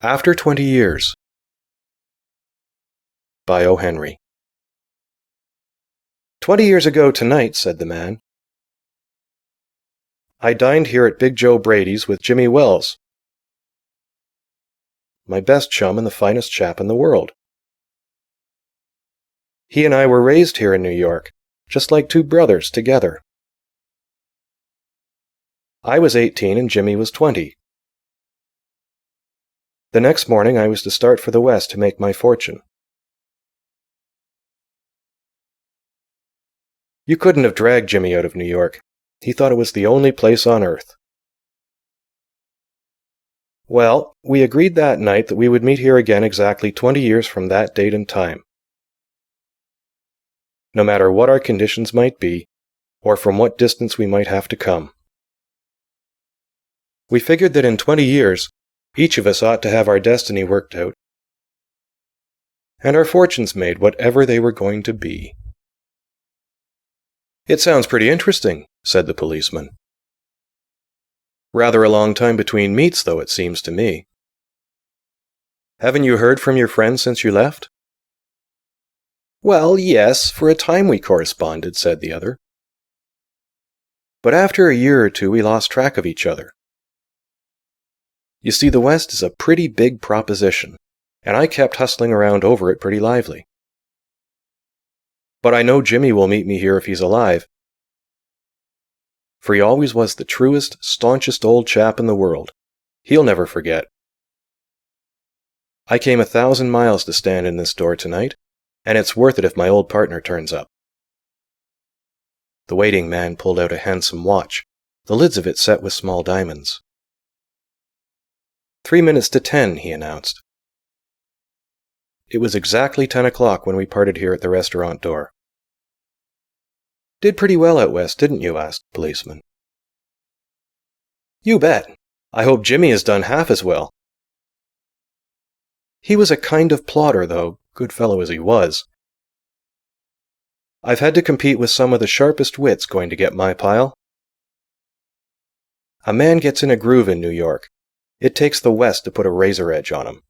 After 20 Years by O. Henry. 20 years ago tonight, said the man, I dined here at Big Joe Brady's with Jimmy Wells, my best chum and the finest chap in the world. He and I were raised here in New York, just like two brothers together. I was 18 and Jimmy was 20. The next morning I was to start for the West to make my fortune. You couldn't have dragged Jimmy out of New York. He thought it was the only place on earth. Well, we agreed that night that we would meet here again exactly 20 years from that date and time. No matter what our conditions might be, or from what distance we might have to come. We figured that in 20 years, each of us ought to have our destiny worked out, and our fortunes made whatever they were going to be. It sounds pretty interesting, said the policeman. Rather a long time between meets, though, it seems to me. Haven't you heard from your friends since you left? Well, yes, for a time we corresponded, said the other. But after a year or two we lost track of each other. You see, the West is a pretty big proposition, and I kept hustling around over it pretty lively. But I know Jimmy will meet me here if he's alive, for he always was the truest, staunchest old chap in the world. He'll never forget. I came 1,000 miles to stand in this door tonight, and it's worth it if my old partner turns up. The waiting man pulled out a handsome watch, the lids of it set with small diamonds. 3 minutes to 10, he announced. It was exactly 10 o'clock when we parted here at the restaurant door. Did pretty well out west, didn't you? Asked the policeman. You bet. I hope Jimmy has done half as well. He was a kind of plodder, though, good fellow as he was. I've had to compete with some of the sharpest wits going to get my pile. A man gets in a groove in New York. It takes the West to put a razor edge on him.